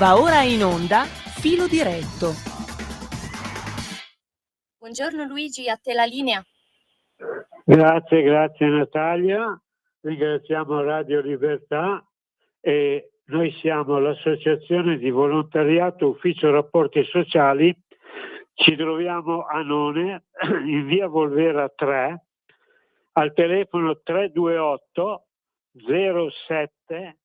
Va ora in onda Filo Diretto. Buongiorno Luigi, a te la linea. Grazie Natalia, ringraziamo Radio Libertà e noi siamo l'Associazione di Volontariato Ufficio Rapporti Sociali. Ci troviamo a None, in via Volvera 3, al telefono 328 07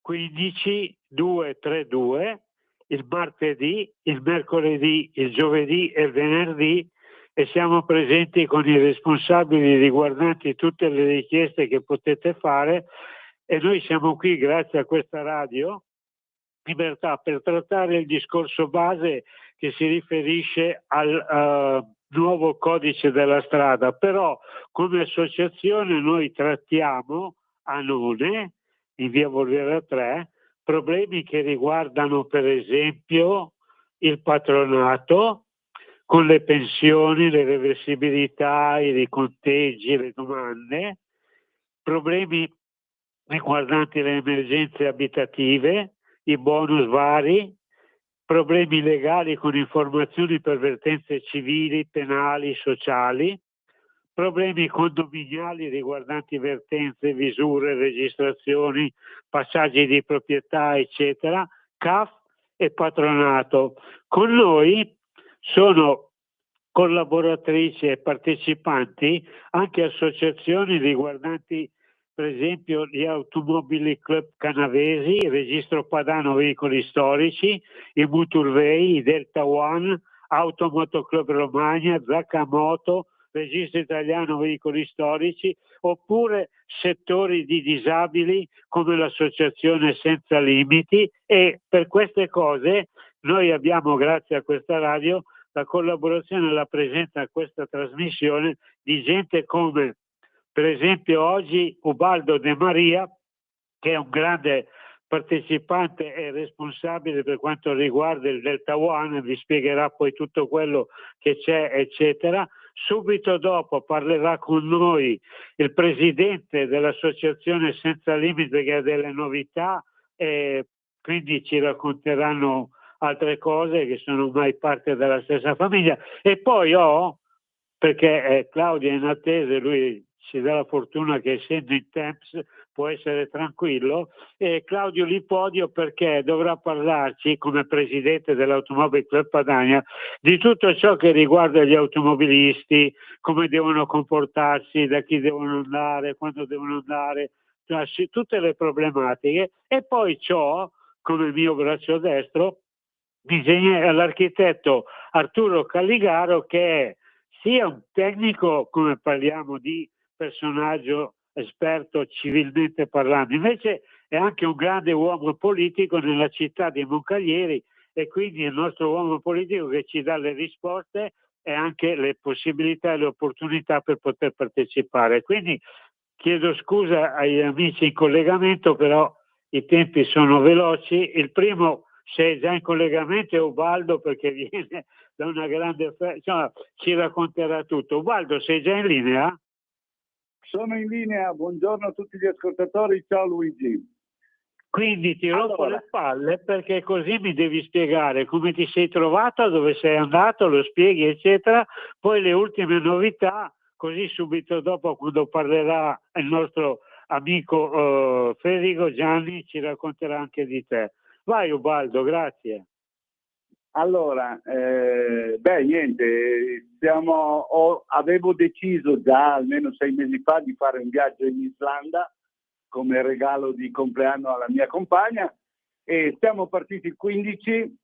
15 232, il martedì, il mercoledì, il giovedì e il venerdì, e siamo presenti con i responsabili riguardanti tutte le richieste che potete fare, e noi siamo qui grazie a questa radio Libertà per trattare il discorso base che si riferisce al nuovo codice della strada. Però come associazione noi trattiamo a None, in via Volvera 3, problemi che riguardano per esempio il patronato con le pensioni, le reversibilità, i riconteggi, le domande, problemi riguardanti le emergenze abitative, i bonus vari, problemi legali con informazioni per vertenze civili, penali, sociali, problemi condominiali riguardanti vertenze, visure, registrazioni, passaggi di proprietà, eccetera, CAF e patronato. Con noi sono collaboratrici e partecipanti anche associazioni riguardanti per esempio gli Automobili Club Canavesi, il Registro Padano Veicoli Storici, i Muturvei, i Delta One, Automoto Club Romagna, Zaccamoto, Registro Italiano Veicoli Storici, oppure settori di disabili come l'Associazione Senza Limiti. E per queste cose noi abbiamo, grazie a questa radio, la collaborazione e la presenza a questa trasmissione di gente come per esempio oggi Ubaldo De Maria, che è un grande partecipante e responsabile per quanto riguarda il Delta One, vi spiegherà poi tutto quello che c'è, eccetera. Subito dopo parlerà con noi il presidente dell'Associazione Senza Limite, che ha delle novità, e quindi ci racconteranno altre cose che sono mai parte della stessa famiglia. E poi perché Claudio è in attesa, lui ci dà la fortuna che essendo in temps può essere tranquillo, e Claudio Lipodio perché dovrà parlarci come presidente dell'Automobile Club Padania di tutto ciò che riguarda gli automobilisti, come devono comportarsi, da chi devono andare, quando devono andare, tutte le problematiche. E poi come mio braccio destro l'architetto Arturo Calligaro, che è sia un tecnico, come parliamo di personaggio esperto civilmente parlando, invece è anche un grande uomo politico nella città di Moncaglieri, e quindi il nostro uomo politico che ci dà le risposte e anche le possibilità e le opportunità per poter partecipare. Quindi chiedo scusa agli amici in collegamento, però i tempi sono veloci. Il primo, se è già in collegamento, è Ubaldo, perché viene da una grande insomma, ci racconterà tutto. Ubaldo, sei già in linea? Sono in linea, buongiorno a tutti gli ascoltatori, ciao Luigi. Quindi ti rompo le palle, perché così mi devi spiegare come ti sei trovato, dove sei andato, lo spieghi eccetera, poi le ultime novità, così subito dopo, quando parlerà il nostro amico Federico Gianni, ci racconterà anche di te. Vai Ubaldo, grazie. Allora, niente, avevo deciso già almeno 6 mesi fa di fare un viaggio in Islanda come regalo di compleanno alla mia compagna, e siamo partiti il 15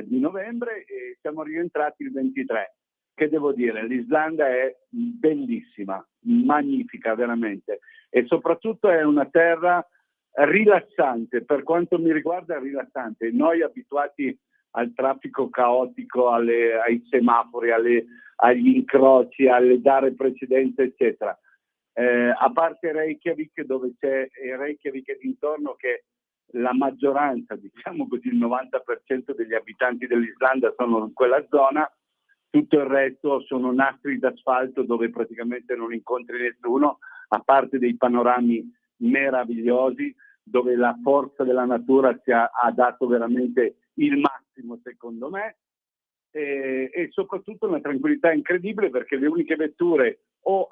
di novembre e siamo rientrati il 23. Che devo dire, l'Islanda è bellissima, magnifica veramente, e soprattutto è una terra rilassante, per quanto mi riguarda rilassante. Noi abituati al traffico caotico, ai semafori, agli incroci, alle dare precedenza, eccetera. A parte Reykjavik, dove c'è Reykjavik e dintorno, che la maggioranza, diciamo così, il 90% degli abitanti dell'Islanda sono in quella zona, tutto il resto sono nastri d'asfalto dove praticamente non incontri nessuno, a parte dei panorami meravigliosi, dove la forza della natura ha dato veramente il massimo, secondo me, e soprattutto una tranquillità incredibile, perché le uniche vetture o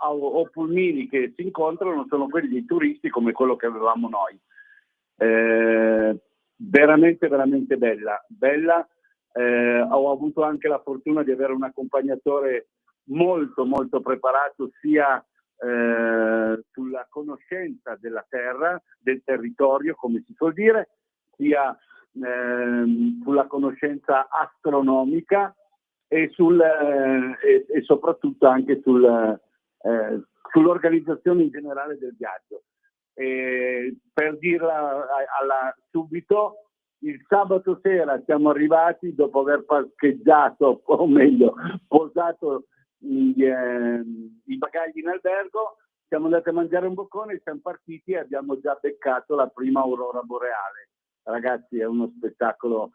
pulmini che si incontrano sono quelli dei turisti, come quello che avevamo noi. Veramente veramente bella. Ho avuto anche la fortuna di avere un accompagnatore molto molto preparato, sia sulla conoscenza della terra, del territorio, come si suol dire, sia sulla conoscenza astronomica e soprattutto anche sull'organizzazione in generale del viaggio. Per dirla subito, il sabato sera siamo arrivati, dopo aver parcheggiato, o meglio posato i bagagli in albergo, siamo andati a mangiare un boccone, siamo partiti e abbiamo già beccato la prima aurora boreale. Ragazzi, è uno spettacolo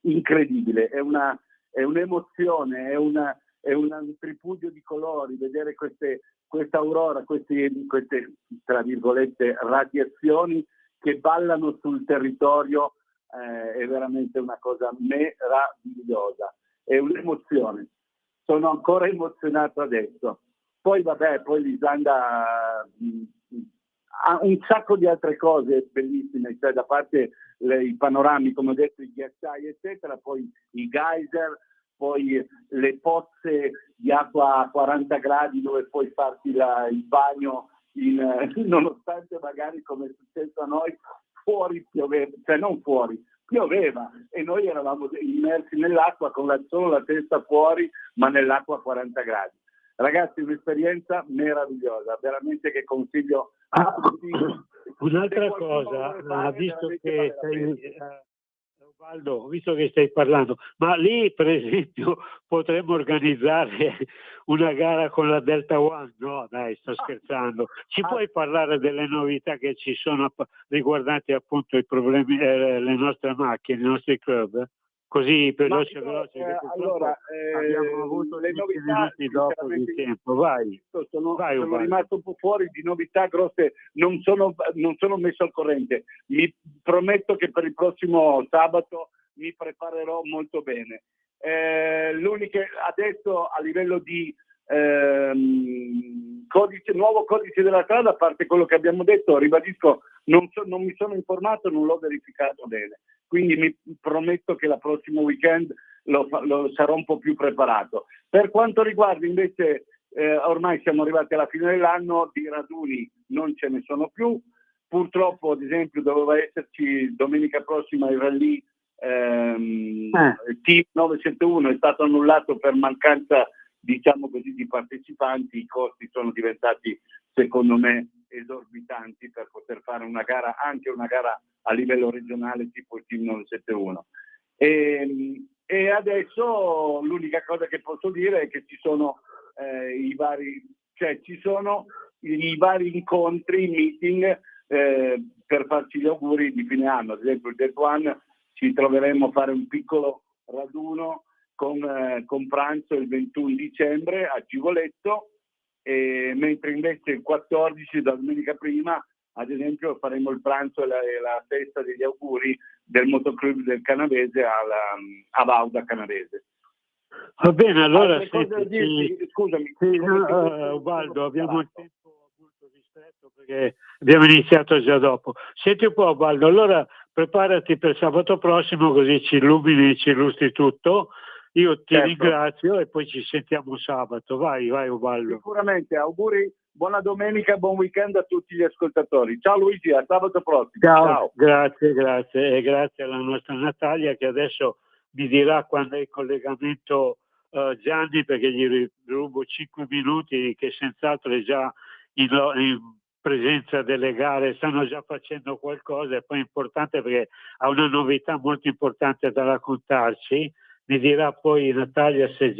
incredibile, è un'emozione, è un tripudio di colori, vedere questa aurora, queste tra virgolette radiazioni che ballano sul territorio, è veramente una cosa meravigliosa, è un'emozione. Sono ancora emozionato adesso. Poi l'Islanda ha un sacco di altre cose bellissime, cioè da parte i panorami, come ho detto, i ghiacciai eccetera, poi i geyser, poi le pozze di acqua a 40 gradi dove puoi farti il bagno nonostante magari, come è successo a noi, fuori pioveva, cioè non fuori, pioveva e noi eravamo immersi nell'acqua con solo la testa fuori, ma nell'acqua a 40 gradi. Ragazzi, un'esperienza meravigliosa, veramente, che consiglio a tutti. Un'altra cosa, visto che Ubaldo, visto che stai parlando, ma lì per esempio potremmo organizzare una gara con la Delta One? No, dai, sto scherzando. Ci puoi parlare delle novità che ci sono riguardanti appunto i problemi, le nostre macchine, i nostri club? Così veloce, allora, abbiamo avuto le 10 novità, minuti dopo di tempo. Vai. Sono Ubaldo. rimasto un po' fuori di novità grosse, non sono messo al corrente. Mi prometto che per il prossimo sabato mi preparerò molto bene. L'unica adesso a livello di nuovo codice della strada, a parte quello che abbiamo detto, ribadisco, non mi sono informato, non l'ho verificato bene. Quindi mi prometto che la prossimo weekend lo sarò un po' più preparato. Per quanto riguarda invece, ormai siamo arrivati alla fine dell'anno, di raduni non ce ne sono più. Purtroppo, ad esempio, doveva esserci domenica prossima il rally Team 901, è stato annullato per mancanza, diciamo così, di partecipanti. I costi sono diventati, secondo me, esorbitanti per poter fare una gara, anche una gara a livello regionale tipo il Team 971. E adesso l'unica cosa che posso dire è che ci sono i vari incontri, meeting per farci gli auguri di fine anno. Ad esempio il Dead One ci troveremo a fare un piccolo raduno con pranzo il 21 dicembre a Givoletto, mentre invece il 14, da domenica prima, ad esempio, faremo il pranzo e la festa degli auguri del motoclub del Canavese a Vauda Canavese. Va bene, allora scusami. Ubaldo, abbiamo il tempo molto ristretto perché abbiamo iniziato già dopo. Senti un po', Ubaldo, allora preparati per sabato prossimo, così ci illumini, ci illustri tutto. Io ti ringrazio e poi ci sentiamo sabato. Vai Ubaldo. Sicuramente, auguri, buona domenica, buon weekend a tutti gli ascoltatori. Ciao Luigi, a sabato prossimo. Ciao. Grazie e grazie alla nostra Natalia che adesso mi dirà quando è il collegamento Gianni, perché gli rubo 5 minuti, che senz'altro è già in presenza delle gare, stanno già facendo qualcosa, e poi è importante perché ha una novità molto importante da raccontarci. Mi dirà poi Natalia se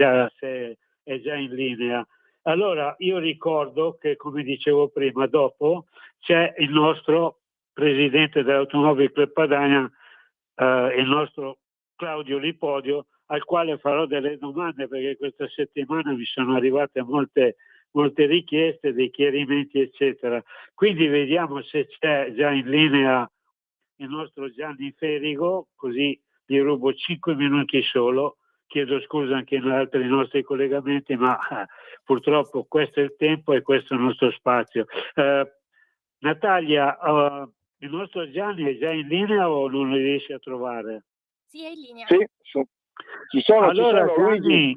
è già in linea. Allora io ricordo che, come dicevo prima, dopo c'è il nostro presidente dell'Automobile Club Padania, il nostro Claudio Lipodio, al quale farò delle domande perché questa settimana mi sono arrivate molte molte richieste, dei chiarimenti, eccetera. Quindi vediamo se c'è già in linea il nostro Gianni Ferigo, così gli rubo 5 minuti solo. Chiedo scusa anche in altri nostri collegamenti, ma purtroppo questo è il tempo e questo è il nostro spazio. Natalia, il nostro Gianni è già in linea o non lo riesci a trovare? Sì, è in linea. Sì, ci sono, Allora, Luigi.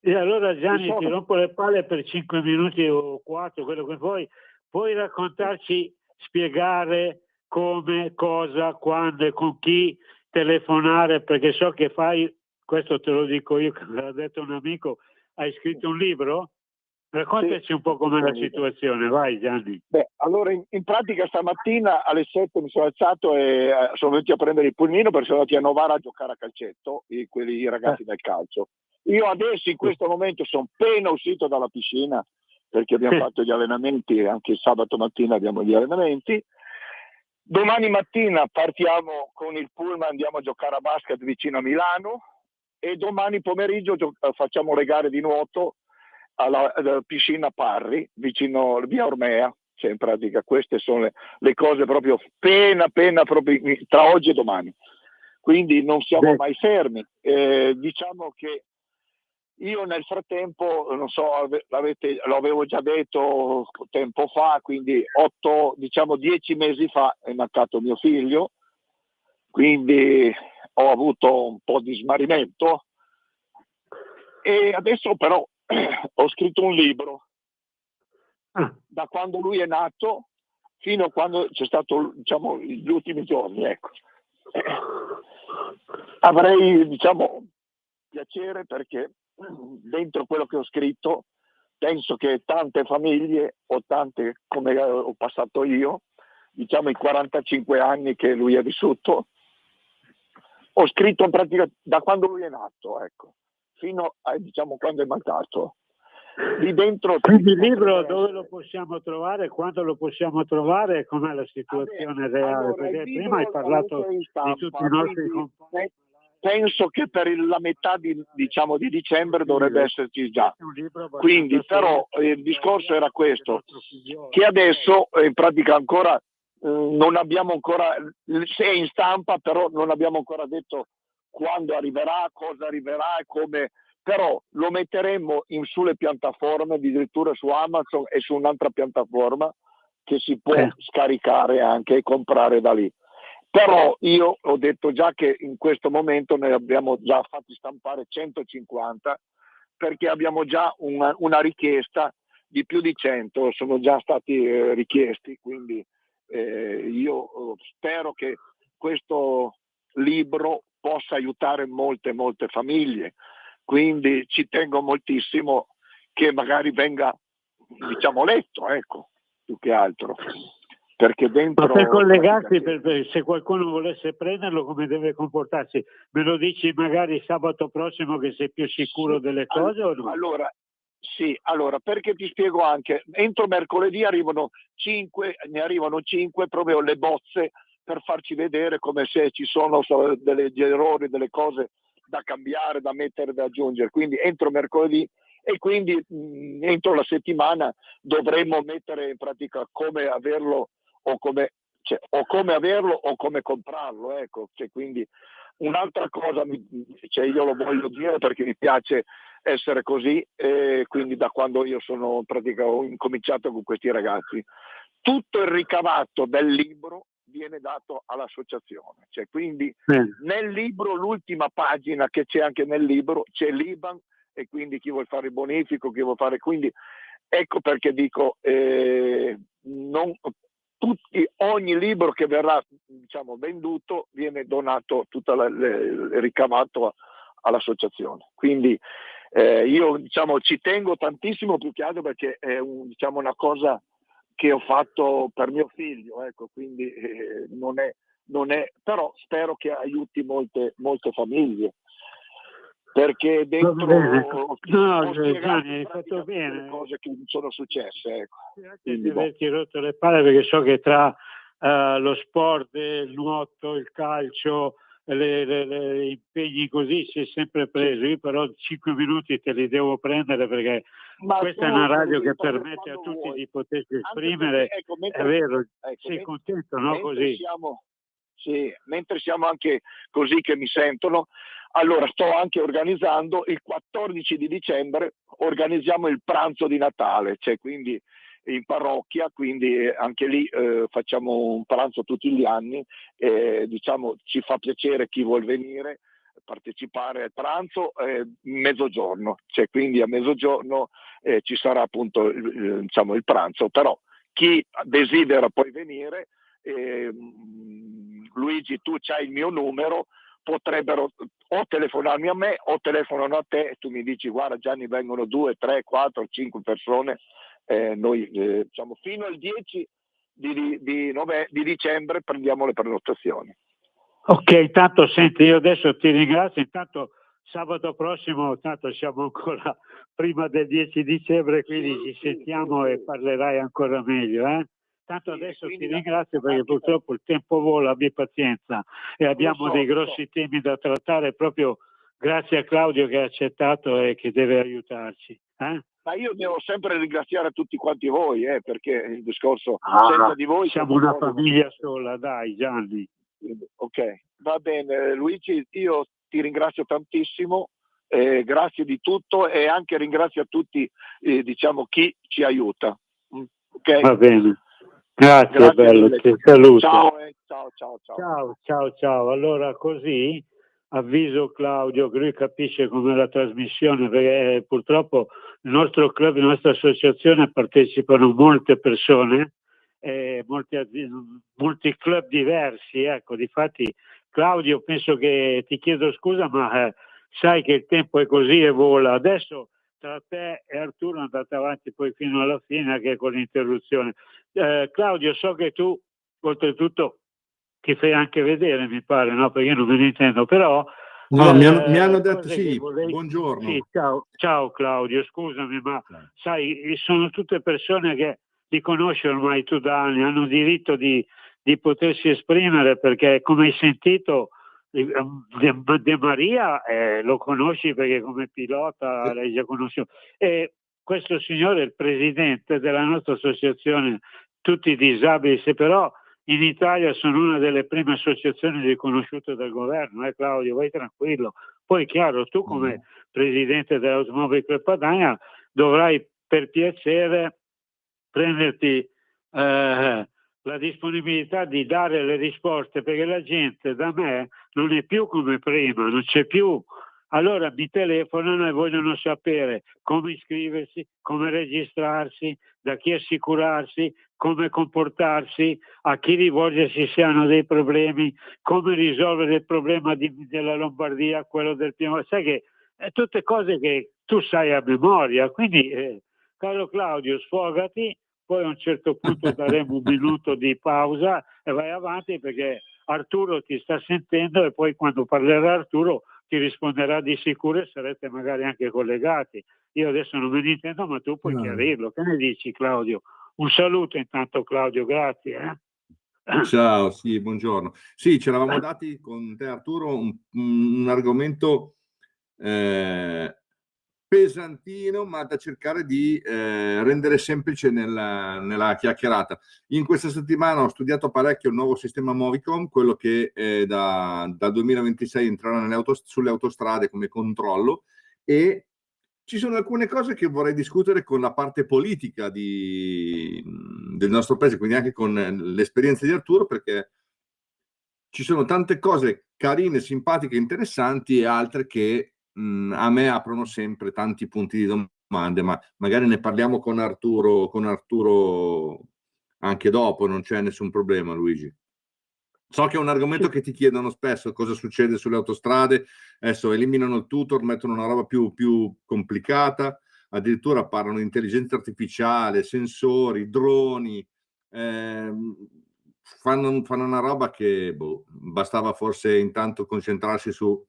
Gianni, allora Ci Gianni, sono. ti rompo le palle per 5 minuti o 4, quello che vuoi. Puoi raccontarci, spiegare come, cosa, quando e con chi telefonare, perché so che fai, questo te lo dico io, che me l'ha detto un amico, hai scritto un libro? Raccontaci un po' com'è la situazione, vai Gianni. Beh, allora in pratica stamattina alle 7 mi sono alzato e sono venuti a prendere il pulmino perché sono andati a Novara a giocare a calcetto, i ragazzi del calcio. Io adesso in questo momento sono appena uscito dalla piscina perché abbiamo fatto gli allenamenti, anche il sabato mattina abbiamo gli allenamenti. Domani mattina partiamo con il pullman, andiamo a giocare a basket vicino a Milano e domani pomeriggio facciamo le gare di nuoto alla piscina Parri vicino via Ormea. Cioè in pratica queste sono le cose proprio appena proprio tra oggi e domani, quindi non siamo mai fermi. Diciamo che io nel frattempo, non so, l'avevo già detto tempo fa, quindi 10 mesi fa è mancato mio figlio, quindi ho avuto un po' di smarrimento e adesso però ho scritto un libro da quando lui è nato fino a quando c'è stato, diciamo, gli ultimi giorni, ecco. Avrei, diciamo, piacere perché dentro quello che ho scritto penso che tante famiglie o tante come ho passato io, diciamo i 45 anni che lui ha vissuto, ho scritto in pratica da quando lui è nato, ecco, fino a, diciamo, quando è mancato. Lì dentro. Quindi il libro dove lo possiamo trovare, quando lo possiamo trovare e com'è la situazione reale? Allora, perché prima hai parlato di tutti i nostri compagni. Penso che per la metà di dicembre dovrebbe esserci già. Quindi però il discorso era questo, che adesso in pratica ancora non abbiamo ancora, se è in stampa, però non abbiamo ancora detto quando arriverà, cosa arriverà e come, però lo metteremo sulle piattaforme, addirittura su Amazon e su un'altra piattaforma che si può scaricare anche e comprare da lì. Però io ho detto già che in questo momento ne abbiamo già fatti stampare 150 perché abbiamo già una richiesta di più di 100, sono già stati richiesti, quindi io spero che questo libro possa aiutare molte famiglie, quindi ci tengo moltissimo che magari venga, diciamo, letto, ecco, più che altro. Perché dentro, ma per collegarsi, se qualcuno volesse prenderlo, come deve comportarsi? Me lo dici magari sabato prossimo che sei più sicuro delle cose o no? Allora, perché ti spiego anche, entro mercoledì ne arrivano 5 proprio le bozze per farci vedere come se ci sono degli errori, delle cose da cambiare, da mettere, da aggiungere. Quindi entro mercoledì e quindi entro la settimana dovremmo mettere in pratica come averlo o come averlo o come comprarlo, ecco. Quindi un'altra cosa, io lo voglio dire perché mi piace essere così, quindi da quando io sono in pratica ho incominciato con questi ragazzi, tutto il ricavato del libro viene dato all'associazione, quindi nel libro, l'ultima pagina che c'è anche nel libro, c'è l'IBAN e quindi chi vuole fare il bonifico, chi vuole fare, quindi ecco perché dico ogni libro che verrà, diciamo, venduto viene donato tutto il ricavato all'associazione. Quindi io, diciamo, ci tengo tantissimo, più che altro perché è diciamo, una cosa che ho fatto per mio figlio, ecco, quindi non è, però spero che aiuti molte famiglie. Perché dentro Gianni, hai fatto bene. Le cose che sono successe, ecco. Grazie di averti rotto le palle, perché so che tra lo sport, il nuoto, il calcio, gli impegni così si è sempre preso. Io però 5 minuti te li devo prendere perché Ma questa è tu una radio che interventi permette a quando tutti vuoi. di potersi Anche esprimere, perché, ecco, è vero, sei mentre contento, no? Così. mentre siamo anche così che mi sentono, allora sto anche organizzando il 14 di dicembre, organizziamo il pranzo di Natale, cioè quindi in parrocchia, quindi anche lì facciamo un pranzo tutti gli anni, diciamo ci fa piacere chi vuol venire partecipare al pranzo mezzogiorno, cioè quindi a mezzogiorno ci sarà appunto diciamo il pranzo, però chi desidera poi venire, Luigi, tu c'hai il mio numero, potrebbero o telefonarmi a me o telefonano a te e tu mi dici guarda Gianni vengono 2, 3, 4, 5 persone, noi diciamo fino al 10 di dicembre prendiamo le prenotazioni. Ok, tanto senti, io adesso ti ringrazio, intanto sabato prossimo, tanto siamo ancora prima del 10 dicembre, quindi ci sentiamo e parlerai ancora meglio. Tanto adesso ti ringrazio perché purtroppo il tempo vola, abbi pazienza e abbiamo dei grossi temi da trattare proprio grazie a Claudio che ha accettato e che deve aiutarci. Ma io devo sempre ringraziare tutti quanti voi, perché il discorso senza di voi siamo una famiglia sola, dai Gianni. Ok, va bene Luigi, io ti ringrazio tantissimo, grazie di tutto e anche ringrazio a tutti diciamo chi ci aiuta. Okay? Va bene, grazie bello, mille. ti saluto. Ciao. Allora così avviso Claudio che lui capisce com'è la trasmissione, perché purtroppo il nostro club, la nostra associazione partecipano molte persone, molti club diversi, ecco. Difatti Claudio, penso che ti chiedo scusa, ma sai che il tempo è così e vola. Adesso tra te e Arturo andate avanti poi fino alla fine anche con l'interruzione. Claudio, so che tu oltretutto ti fai anche vedere, mi pare, no? Perché io non me ne intendo, però no, mi hanno detto sì, buongiorno. Sì, ciao Claudio, scusami, ma sai, sono tutte persone che ti conosci ormai tu da anni, hanno diritto di potersi esprimere, perché come hai sentito De Maria lo conosci perché come pilota l'hai già conosciuto, e questo signore è il presidente della nostra associazione Tutti i Disabili, se però in Italia sono una delle prime associazioni riconosciute dal governo, Claudio, vai tranquillo. Poi chiaro, tu come presidente dell'Automobile Club Padania dovrai per piacere prenderti la disponibilità di dare le risposte, perché la gente da me non è più come prima, non c'è più. Allora mi telefonano e vogliono sapere come iscriversi, come registrarsi, da chi assicurarsi, come comportarsi, a chi rivolgersi se hanno dei problemi, come risolvere il problema della Lombardia, quello del Piemonte. Sai che tutte cose che tu sai a memoria, quindi caro Claudio, sfogati, poi a un certo punto daremo un minuto di pausa e vai avanti perché Arturo ti sta sentendo e poi quando parlerà Arturo ti risponderà di sicuro e sarete magari anche collegati. Io adesso non me ne intendo, ma tu puoi chiarirlo. Che ne dici Claudio? Un saluto intanto Claudio, grazie. Ciao, sì, buongiorno. Sì, ci eravamo dati con te Arturo un argomento pesantino, ma da cercare di rendere semplice nella chiacchierata. In questa settimana ho studiato parecchio il nuovo sistema Movicom, quello che dal 2026 entrerà sulle autostrade come controllo, e ci sono alcune cose che vorrei discutere con la parte politica del nostro paese, quindi anche con l'esperienza di Arturo, perché ci sono tante cose carine, simpatiche, interessanti e altre che a me aprono sempre tanti punti di domande, ma magari ne parliamo con Arturo anche dopo, non c'è nessun problema, Luigi. So che è un argomento che ti chiedono spesso, cosa succede sulle autostrade. Adesso eliminano il tutor, mettono una roba più complicata, addirittura parlano di intelligenza artificiale, sensori, droni, fanno una roba che bastava forse intanto concentrarsi su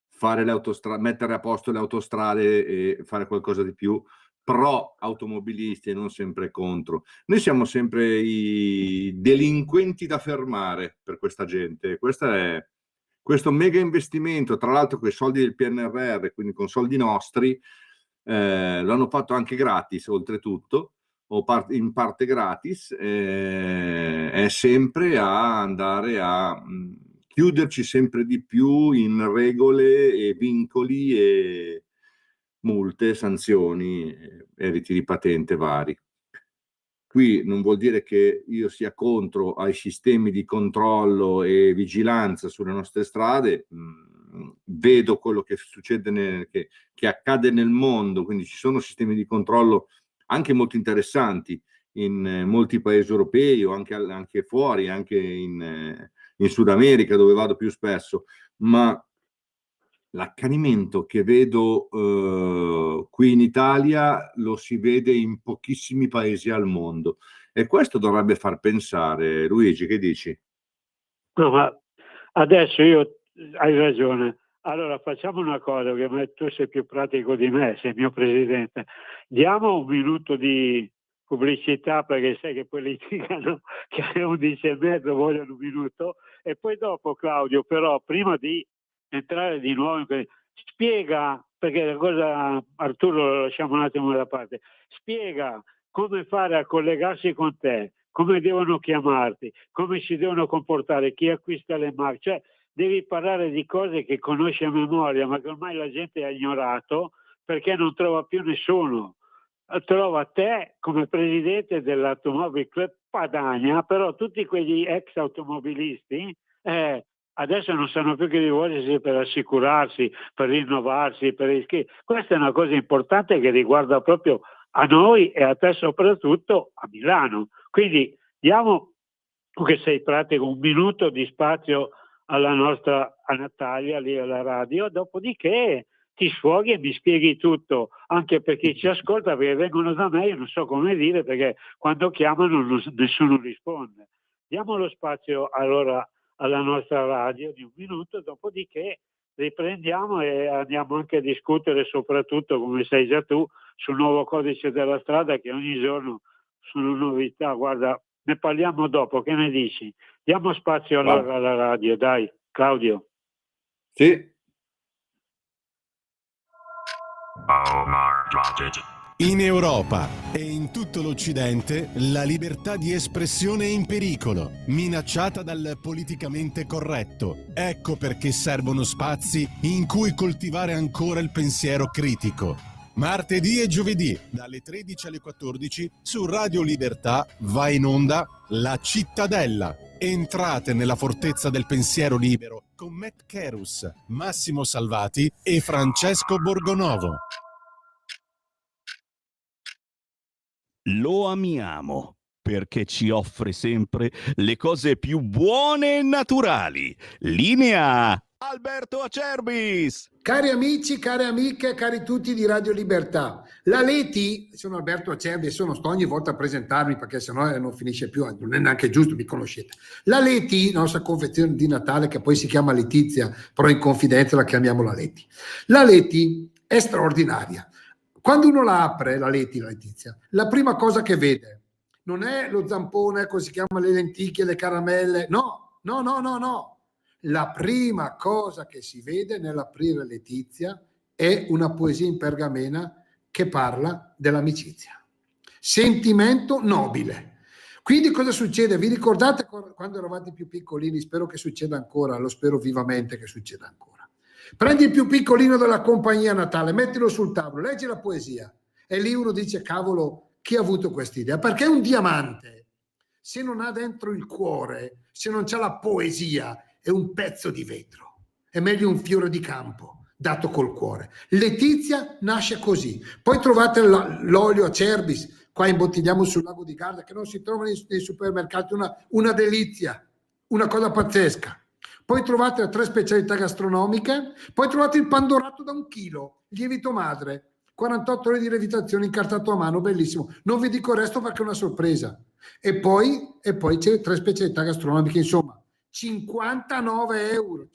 fare le autostrade, mettere a posto le autostrade e fare qualcosa di più pro automobilisti e non sempre contro. Noi siamo sempre i delinquenti da fermare per questa gente. Questo mega investimento, tra l'altro con i soldi del PNRR, quindi con soldi nostri, lo hanno fatto anche gratis oltretutto, o in parte gratis, è sempre a andare a chiuderci sempre di più in regole e vincoli e multe, sanzioni e ritiri patente vari. Qui non vuol dire che io sia contro ai sistemi di controllo e vigilanza sulle nostre strade. Vedo quello che succede, che accade nel mondo, quindi ci sono sistemi di controllo anche molto interessanti in molti paesi europei o anche fuori, anche in Sud America, dove vado più spesso, ma l'accanimento che vedo qui in Italia lo si vede in pochissimi paesi al mondo, e questo dovrebbe far pensare. Luigi, che dici? No, ma adesso hai ragione. Allora facciamo una cosa, che tu sei più pratico di me, sei il mio presidente. Diamo un minuto di pubblicità, perché sai che poi litigano che alle 11:30 vogliono un minuto, e poi dopo, Claudio, però prima di entrare di nuovo spiega, perché la cosa Arturo lo lasciamo un attimo da parte, spiega come fare a collegarsi con te, come devono chiamarti, come si devono comportare, chi acquista le marche, cioè devi parlare di cose che conosci a memoria, ma che ormai la gente ha ignorato perché non trova più nessuno. Trova te come presidente dell'Automobile Club Padania, però tutti quegli ex automobilisti adesso non sanno più che rivolgersi per assicurarsi, per rinnovarsi, questa è una cosa importante che riguarda proprio a noi e a te soprattutto a Milano. Quindi diamo, tu che sei pratico, un minuto di spazio alla nostra, a Natalia lì alla radio, dopodiché ti sfoghi e mi spieghi tutto, anche per chi ci ascolta, perché vengono da me, io non so come dire, perché quando chiamano nessuno risponde. Diamo lo spazio allora alla nostra radio di un minuto, dopodiché riprendiamo e andiamo anche a discutere, soprattutto, come sai già tu, sul nuovo codice della strada, che ogni giorno sono novità. Guarda, ne parliamo dopo, che ne dici? Diamo spazio allora alla radio, dai, Claudio. Sì. In Europa e in tutto l'Occidente la libertà di espressione è in pericolo, minacciata dal politicamente corretto. Ecco perché servono spazi in cui coltivare ancora il pensiero critico. Martedì e giovedì, dalle 13 alle 14, su Radio Libertà va in onda La Cittadella. Entrate nella fortezza del pensiero libero con Matt Kerus, Massimo Salvati e Francesco Borgonovo. Lo amiamo perché ci offre sempre le cose più buone e naturali. Linea Alberto Acerbis. Cari amici, cari amiche, cari tutti di Radio Libertà, la Leti, sono Alberto Acerbi e sto ogni volta a presentarmi perché sennò non finisce più, non è neanche giusto, mi conoscete. La Leti, nostra confezione di Natale, che poi si chiama Letizia, però in confidenza la chiamiamo la Leti. La Leti è straordinaria. Quando uno la apre, la Letizia, la prima cosa che vede non è lo zampone, così si chiama, le lenticchie, le caramelle, no. La prima cosa che si vede nell'aprire Letizia è una poesia in pergamena che parla dell'amicizia. Sentimento nobile. Quindi cosa succede? Vi ricordate quando eravate più piccolini? Spero che succeda ancora, lo spero vivamente che succeda ancora. Prendi il più piccolino della compagnia Natale, mettilo sul tavolo, leggi la poesia e lì uno dice: cavolo, chi ha avuto quest'idea? Perché un diamante, se non ha dentro il cuore, se non c'ha la poesia, è un pezzo di vetro. È meglio un fiore di campo dato col cuore. Letizia nasce così. Poi trovate l'olio Acerbis, qua imbottigliamo sul lago di Garda, che non si trova nei supermercati, una delizia, una cosa pazzesca. Poi trovate le 3 specialità gastronomiche, poi trovate il pandorato da 1 chilo, lievito madre, 48 ore di lievitazione incartato a mano, bellissimo. Non vi dico il resto perché è una sorpresa. E poi c'è 3 specialità gastronomiche, insomma, 59 euro,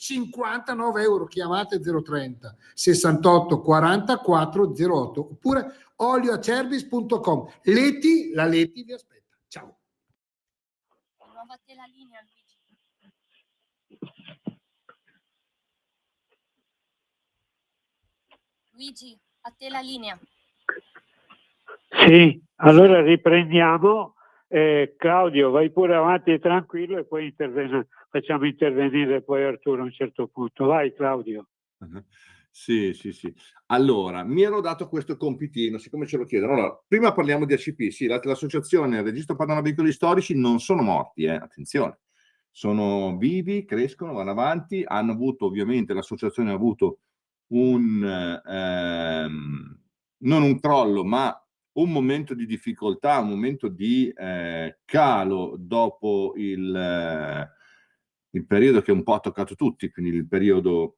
chiamate 030 68 40 408 oppure olioacerbis.com. La Leti vi aspetta. Ciao. Nuova a te la linea, Luigi. Luigi, a te la linea. Sì, allora riprendiamo. Claudio, vai pure avanti tranquillo e poi facciamo intervenire poi Arturo a un certo punto. Vai Claudio. Sì. Allora, mi ero dato questo compitino, siccome ce lo chiedono. Allora, prima parliamo di ACP. Sì, l'associazione e il registro Padana Veicoli Storici non sono morti, attenzione. Sono vivi, crescono, vanno avanti. Hanno avuto, ovviamente, l'associazione ha avuto non un crollo, ma un momento di difficoltà, un momento di calo dopo il periodo che un po' ha toccato tutti, quindi il periodo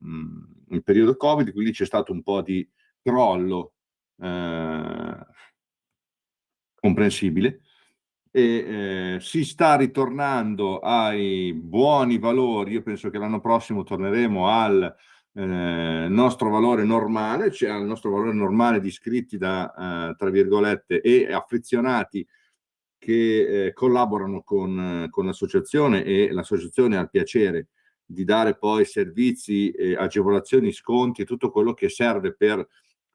Covid, quindi c'è stato un po' di crollo comprensibile e si sta ritornando ai buoni valori. Io penso che l'anno prossimo torneremo al nostro valore normale, cioè al nostro valore normale di iscritti da tra virgolette e affezionati che collaborano con l'associazione, e l'associazione ha il piacere di dare poi servizi, agevolazioni, sconti e tutto quello che serve per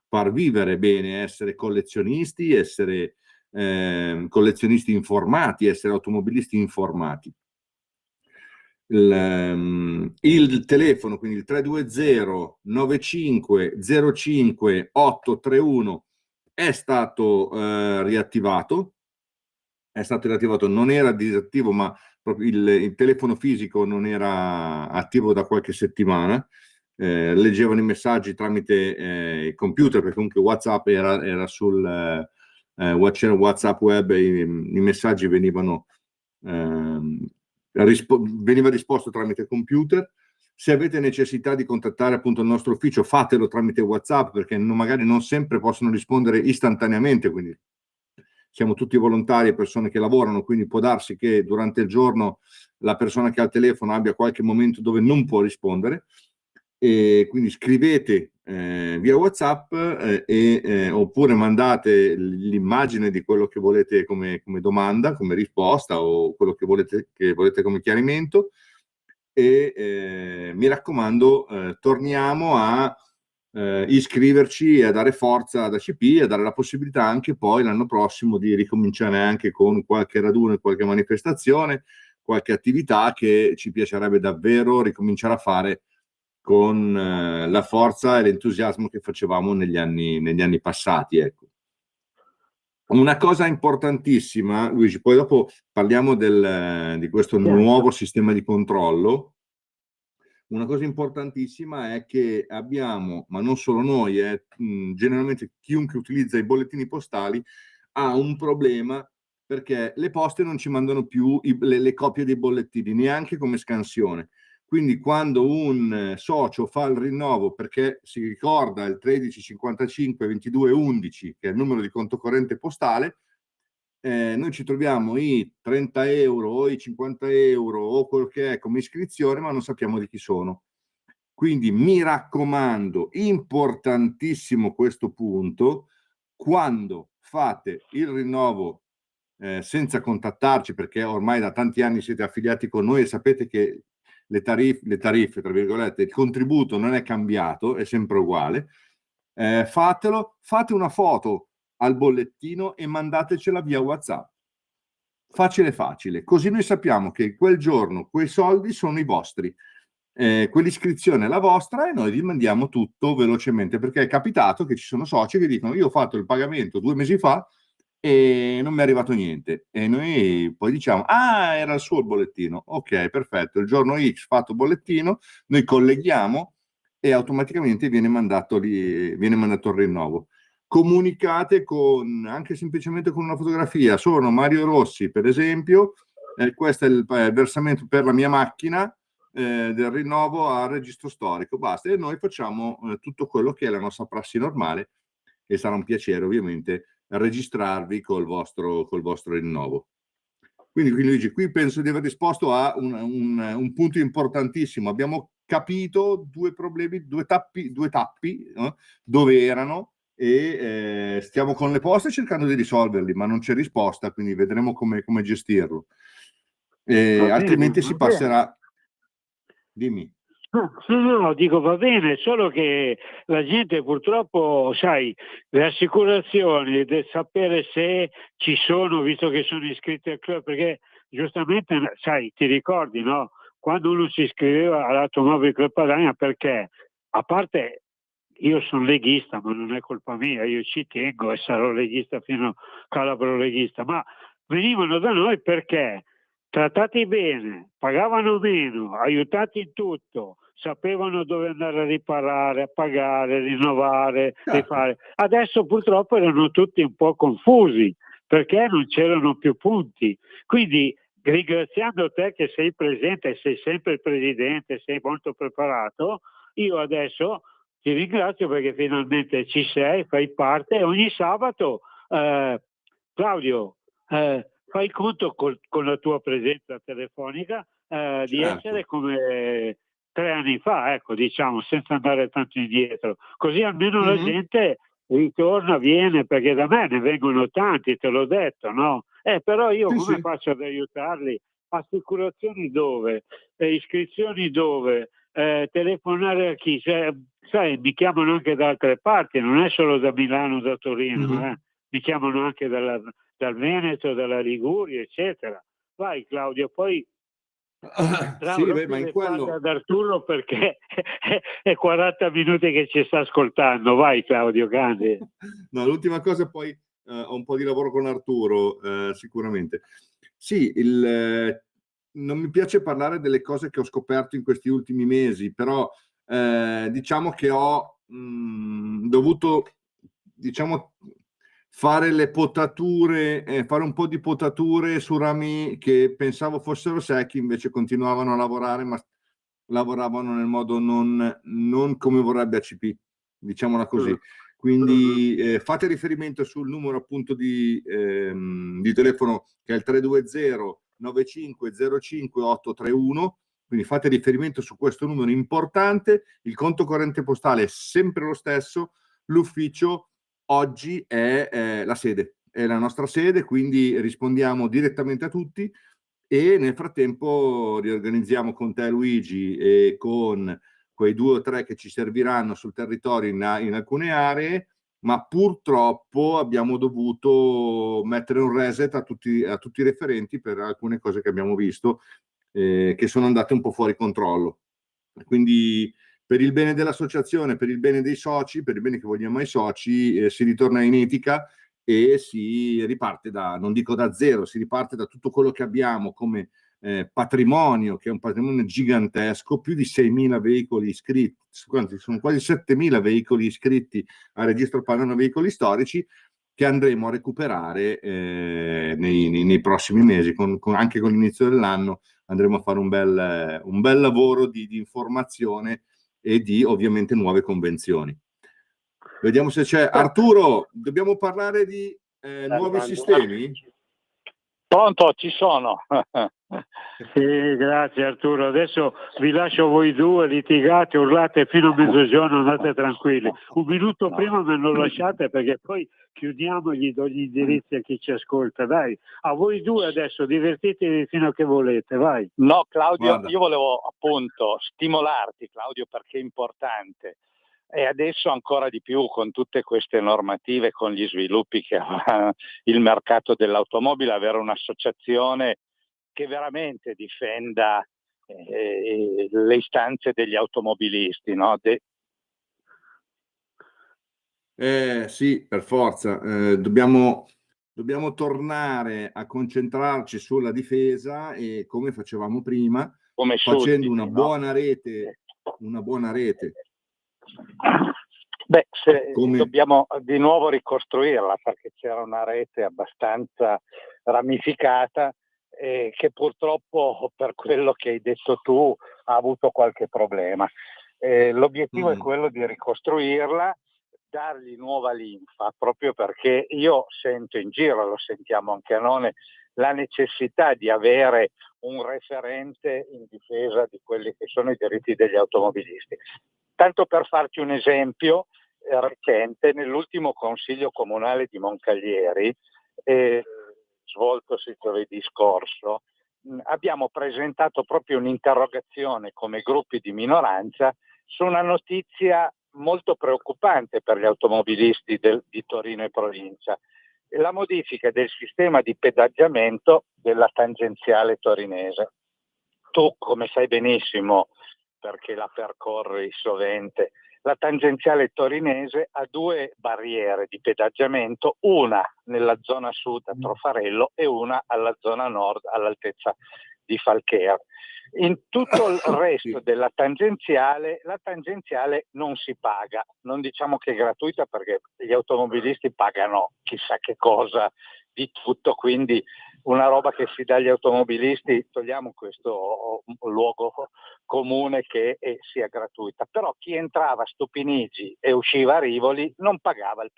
far vivere bene, essere collezionisti, essere collezionisti informati, essere automobilisti informati. Il telefono, quindi il 320 95 05 831 è stato riattivato. Non era disattivo, ma proprio il telefono fisico non era attivo da qualche settimana. Leggevano i messaggi tramite il computer, perché comunque WhatsApp era sul WhatsApp web, i messaggi veniva risposto tramite computer. Se avete necessità di contattare appunto il nostro ufficio, fatelo tramite WhatsApp, perché magari non sempre possono rispondere istantaneamente, quindi siamo tutti volontari e persone che lavorano, quindi può darsi che durante il giorno la persona che ha il telefono abbia qualche momento dove non può rispondere, e quindi scrivete via WhatsApp oppure mandate l'immagine di quello che volete come domanda, come risposta, o quello che volete come chiarimento, e mi raccomando, torniamo a iscriverci e a dare forza ad ACP e a dare la possibilità anche poi l'anno prossimo di ricominciare anche con qualche raduno, qualche manifestazione, qualche attività che ci piacerebbe davvero ricominciare a fare con la forza e l'entusiasmo che facevamo negli anni passati, ecco. Una cosa importantissima, Luigi, poi dopo parliamo di questo nuovo sistema di controllo. Una cosa importantissima è che abbiamo, ma non solo noi, generalmente chiunque utilizza i bollettini postali ha un problema, perché le poste non ci mandano più le copie dei bollettini, neanche come scansione. Quindi quando un socio fa il rinnovo perché si ricorda il 13 55 22 11, che è il numero di conto corrente postale, noi ci troviamo i 30 euro o i 50 euro o quel che è come iscrizione, ma non sappiamo di chi sono. Quindi mi raccomando, importantissimo questo punto: quando fate il rinnovo senza contattarci, perché ormai da tanti anni siete affiliati con noi e sapete che le tariffe, tra virgolette, il contributo non è cambiato, è sempre uguale, fatelo, fate una foto al bollettino e mandatecela via WhatsApp. Facile, così noi sappiamo che quel giorno quei soldi sono i vostri, quell'iscrizione è la vostra, e noi vi mandiamo tutto velocemente, perché è capitato che ci sono soci che dicono: io ho fatto il pagamento 2 mesi fa e non mi è arrivato niente, e noi poi diciamo: ah, era il suo il bollettino, ok, perfetto, il giorno X fatto bollettino, noi colleghiamo e automaticamente viene mandato il rinnovo. Comunicate anche semplicemente con una fotografia: sono Mario Rossi, per esempio, questo è il versamento per la mia macchina del rinnovo al registro storico, basta, e noi facciamo tutto quello che è la nostra prassi normale, e sarà un piacere ovviamente registrarvi col vostro rinnovo. Quindi Luigi, qui penso di aver risposto a un punto importantissimo. Abbiamo capito due problemi, due tappi dove erano, e stiamo con le poste cercando di risolverli, ma non c'è risposta, quindi vedremo come gestirlo. Altrimenti si passerà. Dimmi. Sì, no, dico va bene, solo che la gente purtroppo, sai, le assicurazioni, del sapere se ci sono, visto che sono iscritti al club, perché giustamente, sai, ti ricordi, no? Quando uno si iscriveva all'Automobile Club Padania, perché a parte io sono leghista, ma non è colpa mia, io ci tengo e sarò leghista fino a calabro leghista, ma venivano da noi perché trattati bene, pagavano meno, aiutati in tutto, sapevano dove andare a riparare, a pagare, rinnovare, Certo. rifare. Adesso purtroppo erano tutti un po' confusi perché non c'erano più punti. Quindi ringraziando te che sei presente, sei sempre il presidente, sei molto preparato, io adesso ti ringrazio perché finalmente ci sei, fai parte e ogni sabato, Claudio, fai conto con la tua presenza telefonica di Certo. essere come 3 anni fa, ecco, diciamo, senza andare tanto indietro. Così almeno la gente ritorna, viene, perché da me ne vengono tanti, te l'ho detto, no? Però io Sì, come sì. faccio ad aiutarli? Assicurazioni dove? Iscrizioni dove? Telefonare a chi? Cioè, sai, mi chiamano anche da altre parti, non è solo da Milano, da Torino, mi chiamano anche dal Veneto, dalla Liguria, eccetera. Vai Claudio, poi Sì, beh, rompi ma in le palle quello... ad Arturo perché è 40 minuti che ci sta ascoltando. Vai Claudio, grande. No, l'ultima cosa poi ho un po' di lavoro con Arturo, sicuramente. Sì, non mi piace parlare delle cose che ho scoperto in questi ultimi mesi, però diciamo che ho dovuto, diciamo, fare le potature, fare un po' di potature su rami che pensavo fossero secchi, invece continuavano a lavorare, ma lavoravano nel modo non come vorrebbe ACP, diciamola così. Quindi fate riferimento sul numero appunto di telefono che è il 320 9505 831, quindi fate riferimento su questo numero importante. Il conto corrente postale è sempre lo stesso, l'ufficio oggi è la sede, è la nostra sede, quindi rispondiamo direttamente a tutti e nel frattempo riorganizziamo con te Luigi e con quei 2 o 3 che ci serviranno sul territorio in alcune aree, ma purtroppo abbiamo dovuto mettere un reset a tutti i referenti per alcune cose che abbiamo visto che sono andate un po' fuori controllo. Quindi per il bene dell'associazione, per il bene dei soci, per il bene che vogliamo ai soci, si ritorna in etica e si riparte non dico da zero, si riparte da tutto quello che abbiamo come patrimonio, che è un patrimonio gigantesco, più di 6.000 veicoli iscritti, sono quasi 7.000 veicoli iscritti al registro Padano Veicoli Storici, che andremo a recuperare nei prossimi mesi, anche con l'inizio dell'anno andremo a fare un bel lavoro di informazione e di ovviamente nuove convenzioni. Vediamo se c'è Arturo, dobbiamo parlare di nuovi sistemi? Pronto, ci sono. Sì, grazie Arturo. Adesso vi lascio voi due, litigate, urlate fino a mezzogiorno, andate tranquilli. Un minuto prima me lo lasciate perché poi chiudiamo e gli do gli indirizzi a chi ci ascolta. Dai, a voi due adesso, divertitevi fino a che volete, vai. No, Claudio, Guarda. io volevo appunto stimolarti, Claudio, perché è importante. E adesso ancora di più con tutte queste normative, con gli sviluppi che ha il mercato dell'automobile, avere un'associazione che veramente difenda le istanze degli automobilisti, no? Sì, per forza. Dobbiamo tornare a concentrarci sulla difesa e come facevamo prima, Come facendo sudditi, una no? buona rete. Beh, Come- dobbiamo di nuovo ricostruirla perché c'era una rete abbastanza ramificata che purtroppo, per quello che hai detto tu, ha avuto qualche problema. L'obiettivo è quello di ricostruirla, dargli nuova linfa, proprio perché io sento in giro, lo sentiamo anche a noi, la necessità di avere un referente in difesa di quelli che sono i diritti degli automobilisti. Tanto per farti un esempio recente, nell'ultimo consiglio comunale di Moncaglieri, svoltosi giovedì scorso, abbiamo presentato proprio un'interrogazione come gruppi di minoranza su una notizia molto preoccupante per gli automobilisti di Torino e provincia: la modifica del sistema di pedaggiamento della tangenziale torinese. Tu, come sai benissimo, perché la percorri sovente, la tangenziale torinese ha 2 barriere di pedaggiamento, una nella zona sud a Trofarello e una alla zona nord all'altezza di Falchera. In tutto il resto della tangenziale, la tangenziale non si paga, non diciamo che è gratuita perché gli automobilisti pagano chissà che cosa di tutto, quindi una roba che si dà agli automobilisti, togliamo questo luogo comune che sia gratuita, però chi entrava a Stupinigi e usciva a Rivoli non pagava il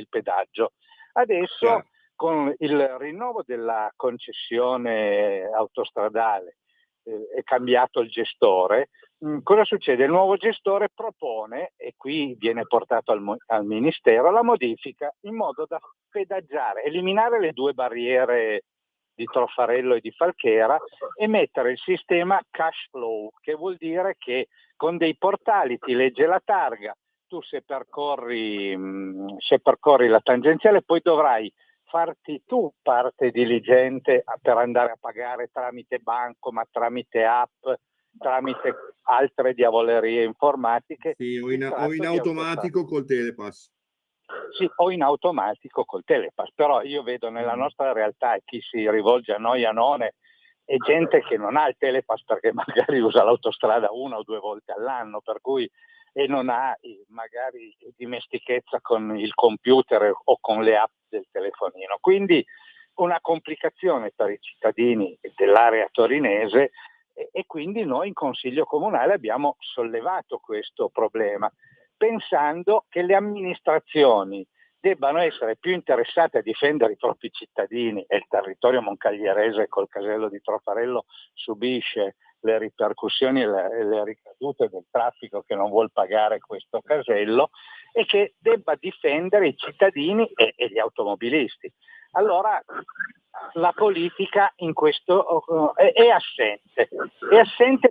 pedaggio. Adesso con il rinnovo della concessione autostradale è cambiato il gestore. Cosa succede? Il nuovo gestore propone, e qui viene portato al Ministero, la modifica in modo da pedaggiare, eliminare le 2 barriere di Trofarello e di Falchera e mettere il sistema cash flow, che vuol dire che con dei portali ti legge la targa, tu se percorri la tangenziale poi dovrai farti tu parte diligente per andare a pagare tramite bancomat, tramite app, tramite altre diavolerie informatiche. Sì, o in automatico col Telepass. Sì, o in automatico col Telepass, però io vedo nella nostra realtà chi si rivolge a noi a None è gente che non ha il Telepass perché magari usa l'autostrada 1 o 2 volte all'anno, per cui e non ha magari dimestichezza con il computer o con le app del telefonino. Quindi una complicazione per i cittadini dell'area torinese e quindi noi in Consiglio Comunale abbiamo sollevato questo problema, pensando che le amministrazioni debbano essere più interessate a difendere i propri cittadini, e il territorio moncaglierese col casello di Trofarello subisce le ripercussioni e le ricadute del traffico che non vuol pagare questo casello, e che debba difendere i cittadini e gli automobilisti. Allora la politica in questo è assente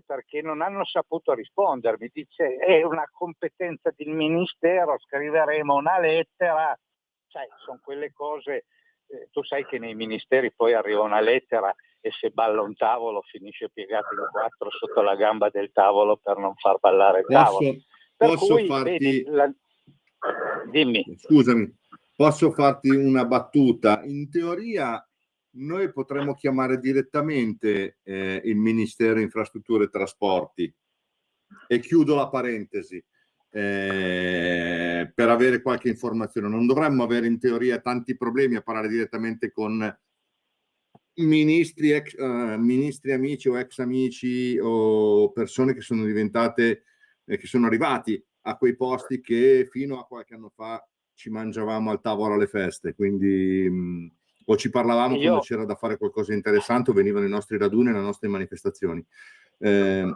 perché non hanno saputo rispondermi. Dice è una competenza del Ministero, scriveremo una lettera, sai, sono quelle cose, tu sai che nei ministeri poi arriva una lettera e se balla un tavolo finisce piegato in 4 sotto la gamba del tavolo per non far ballare il tavolo. Dimmi. Scusami, posso farti una battuta? In teoria noi potremmo chiamare direttamente il Ministero Infrastrutture e Trasporti, e chiudo la parentesi, per avere qualche informazione. Non dovremmo avere in teoria tanti problemi a parlare direttamente con ministri amici o ex amici o persone che sono diventate, che sono arrivati a quei posti che fino a qualche anno fa ci mangiavamo al tavolo alle feste, quindi o ci parlavamo quando c'era da fare qualcosa di interessante o venivano i nostri raduni e le nostre manifestazioni. Non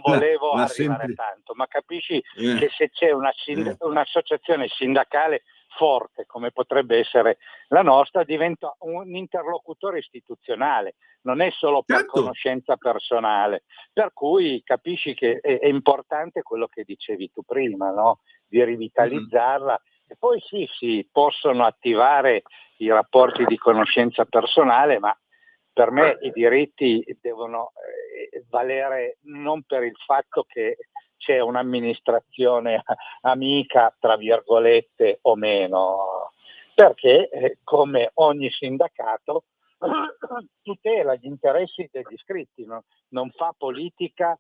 volevo arrivare tanto, ma capisci che se c'è un'associazione sindacale forte come potrebbe essere la nostra, diventa un interlocutore istituzionale, non è solo per conoscenza personale, per cui capisci che è importante quello che dicevi tu prima, no? Di rivitalizzarla. E poi sì, si possono attivare i rapporti di conoscenza personale, ma per me i diritti devono valere non per il fatto che c'è un'amministrazione amica, tra virgolette, o meno, perché come ogni sindacato tutela gli interessi degli iscritti, non fa politica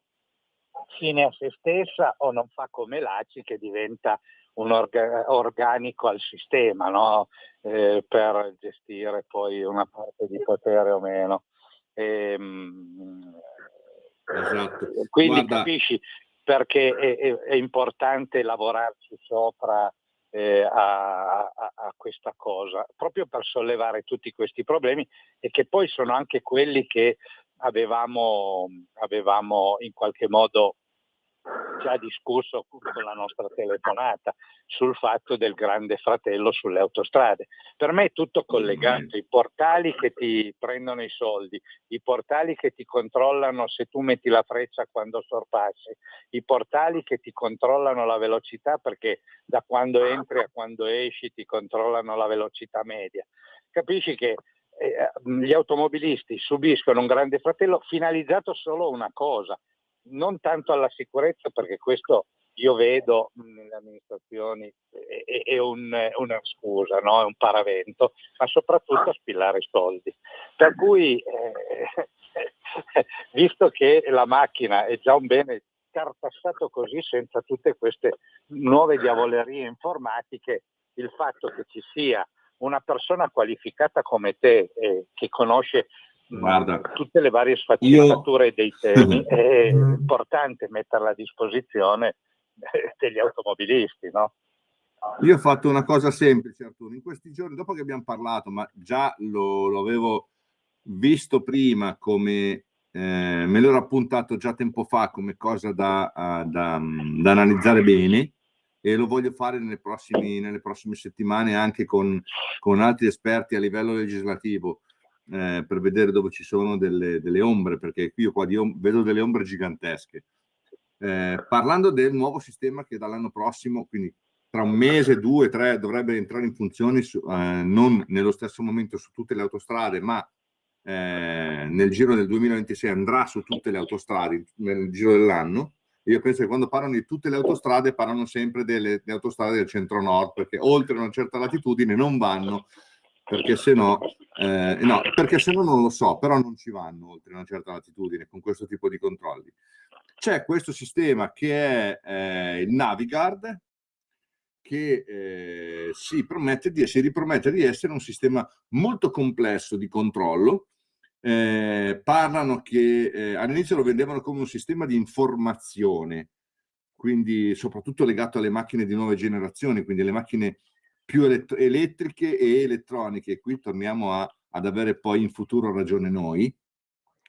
fine a se stessa o non fa come l'ACI che diventa un organico al sistema, no? Per gestire poi una parte di potere o meno. Esatto. Quindi capisci perché è importante lavorarci sopra a questa cosa, proprio per sollevare tutti questi problemi, e che poi sono anche quelli che avevamo in qualche modo già discusso con la nostra telefonata sul fatto del grande fratello sulle autostrade. Per me è tutto collegato, i portali che ti prendono i soldi, i portali che ti controllano se tu metti la freccia quando sorpassi, i portali che ti controllano la velocità, perché da quando entri a quando esci ti controllano la velocità media. Capisci che gli automobilisti subiscono un grande fratello finalizzato solo a una cosa, non tanto alla sicurezza, perché questo io vedo nelle amministrazioni è una scusa, no? È un paravento, ma soprattutto a spillare soldi. Per cui, visto che la macchina è già un bene tartassato così, senza tutte queste nuove diavolerie informatiche, il fatto che ci sia una persona qualificata come te, che conosce tutte le varie sfaccettature dei temi, è importante metterla a disposizione degli automobilisti, no? Io ho fatto una cosa semplice, Arturo, in questi giorni, dopo che abbiamo parlato, ma già lo avevo visto prima, come me l'ero appuntato già tempo fa come cosa da analizzare bene, e lo voglio fare nelle prossime settimane anche con altri esperti a livello legislativo, per vedere dove ci sono delle ombre, perché qui io qua vedo delle ombre gigantesche. Parlando del nuovo sistema che dall'anno prossimo, quindi tra un mese, 2, 3, dovrebbe entrare in funzione, non nello stesso momento su tutte le autostrade, ma nel giro del 2026 andrà su tutte le autostrade nel giro dell'anno. Io penso che quando parlano di tutte le autostrade parlano sempre delle autostrade del centro-nord, perché oltre una certa latitudine non vanno, perché se no non lo so, però non ci vanno oltre una certa latitudine con questo tipo di controlli. C'è questo sistema che è il Navigard, che si ripromette di essere un sistema molto complesso di controllo. Parlano che all'inizio lo vendevano come un sistema di informazione, quindi soprattutto legato alle macchine di nuove generazioni, quindi le macchine più elettriche e elettroniche. Qui torniamo ad avere poi in futuro ragione noi,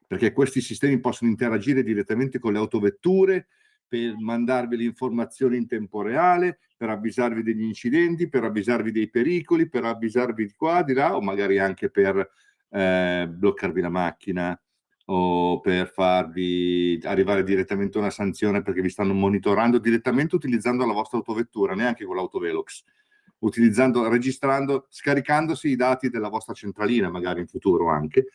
perché questi sistemi possono interagire direttamente con le autovetture per mandarvi le informazioni in tempo reale, per avvisarvi degli incidenti, per avvisarvi dei pericoli, per avvisarvi di qua, di là, o magari anche per bloccarvi la macchina o per farvi arrivare direttamente una sanzione perché vi stanno monitorando direttamente utilizzando la vostra autovettura, neanche con l'autovelox, registrando, scaricandosi i dati della vostra centralina, magari in futuro anche.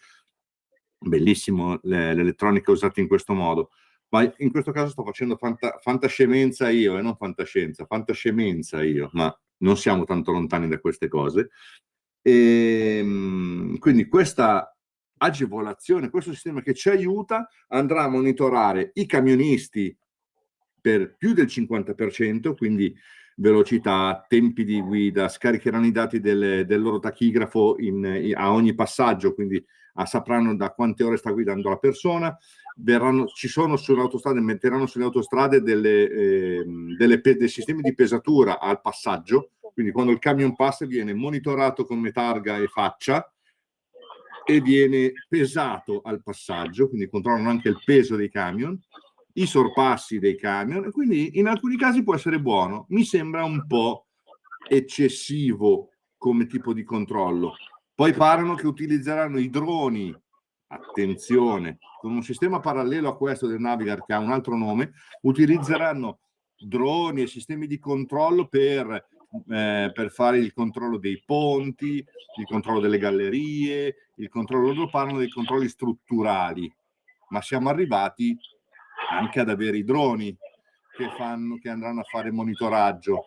Bellissimo l'elettronica usata in questo modo. Ma in questo caso sto facendo fantascemenza io e non fantascienza, fantascemenza io, ma non siamo tanto lontani da queste cose. E quindi questa agevolazione, questo sistema che ci aiuta, andrà a monitorare i camionisti per più del 50%, quindi velocità, tempi di guida, scaricheranno i dati del loro tachigrafo a ogni passaggio, quindi sapranno da quante ore sta guidando la persona. Ci sono sulle autostrade, metteranno sulle autostrade dei sistemi di pesatura al passaggio, quindi quando il camion passa viene monitorato come targa e faccia e viene pesato al passaggio, quindi controllano anche il peso dei camion, i sorpassi dei camion, e quindi in alcuni casi può essere buono. Mi sembra un po' eccessivo come tipo di controllo. Poi parlano che utilizzeranno i droni, attenzione, con un sistema parallelo a questo del Navigar che ha un altro nome, utilizzeranno droni e sistemi di controllo per fare il controllo dei ponti, il controllo delle gallerie, loro parlano dei controlli strutturali, ma siamo arrivati anche ad avere i droni che andranno a fare monitoraggio.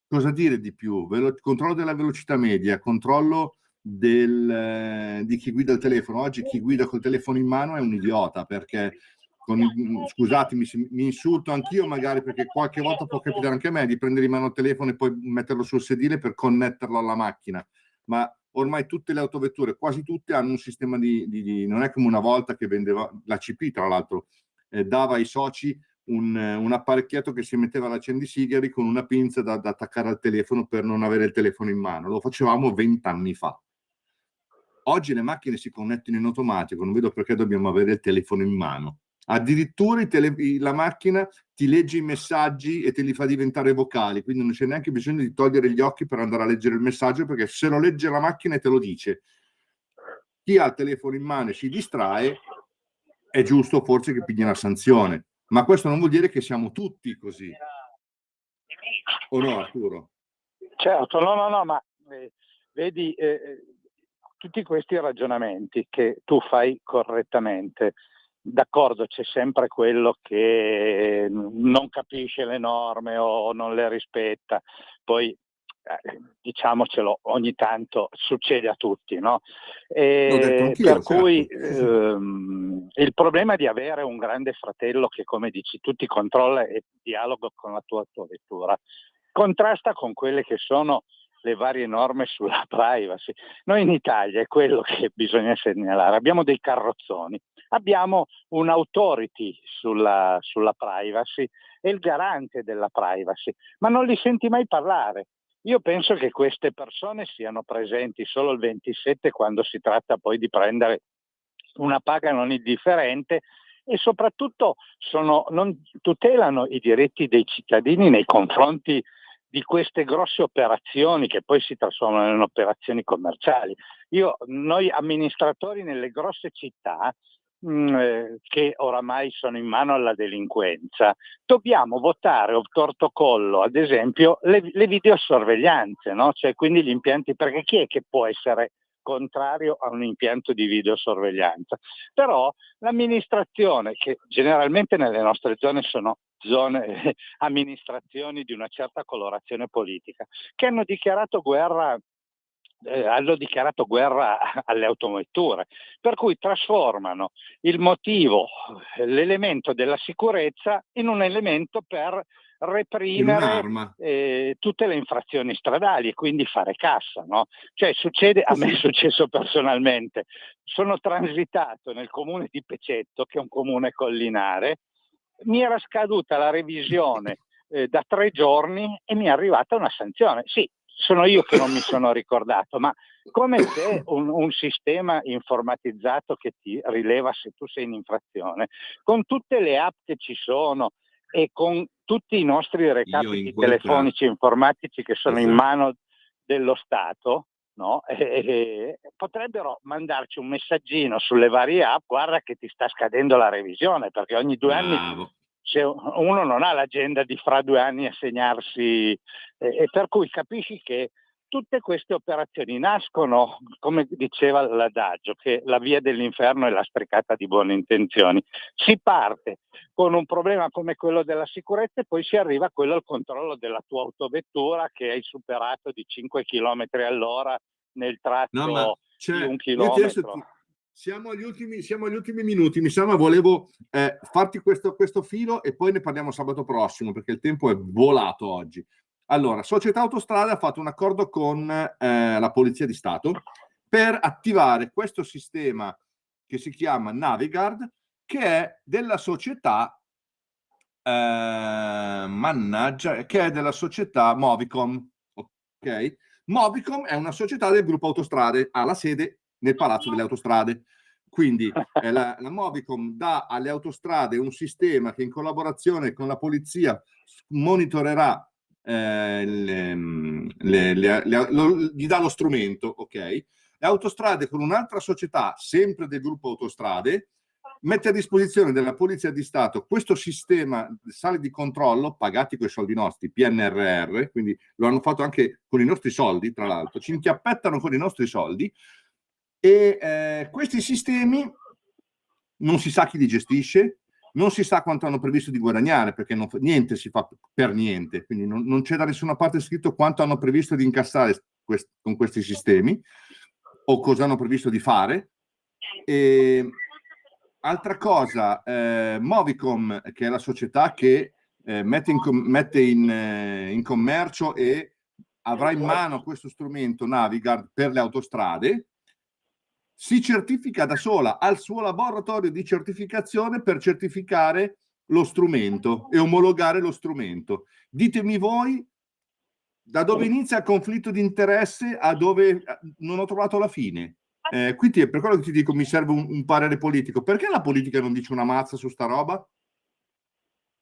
Cosa dire di più? Controllo della velocità media, controllo di chi guida il telefono. Oggi chi guida col telefono in mano è un idiota, perché scusatemi, mi insulto anch'io magari, perché qualche volta può capitare anche a me di prendere in mano il telefono e poi metterlo sul sedile per connetterlo alla macchina, ma ormai tutte le autovetture, quasi tutte, hanno un sistema non è come una volta che vendeva l'ACP, tra l'altro, dava ai soci un apparecchietto che si metteva all'accendisigari con una pinza da attaccare al telefono per non avere il telefono in mano. Lo facevamo 20 anni fa. Oggi le macchine si connettono in automatico, non vedo perché dobbiamo avere il telefono in mano. Addirittura la macchina ti legge i messaggi e te li fa diventare vocali, quindi non c'è neanche bisogno di togliere gli occhi per andare a leggere il messaggio, perché se lo legge la macchina e te lo dice. Chi ha il telefono in mano e si distrae, è giusto forse che pigli una sanzione, ma questo non vuol dire che siamo tutti così. O no, Arturo? Certo, no, ma vedi, tutti questi ragionamenti che tu fai correttamente, d'accordo, c'è sempre quello che non capisce le norme o non le rispetta, poi diciamocelo, ogni tanto succede a tutti, no? L'ho detto anch'io, Per certo. cui il problema di avere un grande fratello che, come dici tu, ti controlla e dialoga con la tua lettura, contrasta con quelle che sono le varie norme sulla privacy. Noi in Italia, è quello che bisogna segnalare, abbiamo dei carrozzoni, abbiamo un'authority sulla privacy e il garante della privacy, ma non li senti mai parlare. Io penso che queste persone siano presenti solo il 27 quando si tratta poi di prendere una paga non indifferente e soprattutto non tutelano i diritti dei cittadini nei confronti di queste grosse operazioni che poi si trasformano in operazioni commerciali. Noi amministratori nelle grosse città che oramai sono in mano alla delinquenza, dobbiamo votare obtorto collo, ad esempio, le videosorveglianze, no? Cioè, quindi gli impianti, perché chi è che può essere contrario a un impianto di videosorveglianza? Però l'amministrazione, che generalmente nelle nostre zone sono amministrazioni di una certa colorazione politica, che hanno dichiarato guerra alle autovetture, per cui trasformano l'elemento della sicurezza in un elemento per reprimere tutte le infrazioni stradali e quindi fare cassa, no? Cioè a me è successo personalmente, sono transitato nel comune di Pecetto, che è un comune collinare, mi era scaduta la revisione da 3 giorni e mi è arrivata una sanzione. Sì, sono io che non mi sono ricordato, ma come se un sistema informatizzato che ti rileva se tu sei in infrazione, con tutte le app che ci sono e con tutti i nostri recapiti telefonici informatici che sono in mano dello Stato, no? Potrebbero mandarci un messaggino sulle varie app: guarda che ti sta scadendo la revisione, perché ogni 2 anni, se uno non ha l'agenda di fra 2 anni assegnarsi, e per cui capisci che tutte queste operazioni nascono, come diceva l'adagio, che la via dell'inferno è lastricata di buone intenzioni. Si parte con un problema come quello della sicurezza e poi si arriva a quello al controllo della tua autovettura che hai superato di 5 km all'ora nel tratto di 1 chilometro. Siamo agli ultimi minuti, mi sa, volevo farti questo filo e poi ne parliamo sabato prossimo, perché il tempo è volato oggi. Allora, Società Autostrade ha fatto un accordo con la Polizia di Stato per attivare questo sistema che si chiama Navigard, che è della società che è della società Movicom. Ok? Movicom è una società del gruppo Autostrade, ha la sede nel Palazzo delle Autostrade. Quindi la Movicom dà alle autostrade un sistema che in collaborazione con la polizia monitorerà, gli dà lo strumento, ok? Le Autostrade, con un'altra società sempre del gruppo Autostrade, mette a disposizione della Polizia di Stato questo sistema sale di controllo, pagati con i soldi nostri, PNRR, quindi lo hanno fatto anche con i nostri soldi, tra l'altro, ci inchiappettano con i nostri soldi, e questi sistemi non si sa chi li gestisce, non si sa quanto hanno previsto di guadagnare, perché niente si fa per niente, quindi non c'è da nessuna parte scritto quanto hanno previsto di incassare con questi sistemi o cosa hanno previsto di fare. Altra cosa, Movicom, che è la società che mette in commercio e avrà in mano questo strumento Navigard per le autostrade, si certifica da sola, ha il suo laboratorio di certificazione per certificare lo strumento e omologare lo strumento. Ditemi voi da dove inizia il conflitto di interesse a dove non ho trovato la fine. Quindi è per quello che ti dico, mi serve un parere politico. Perché la politica non dice una mazza su sta roba?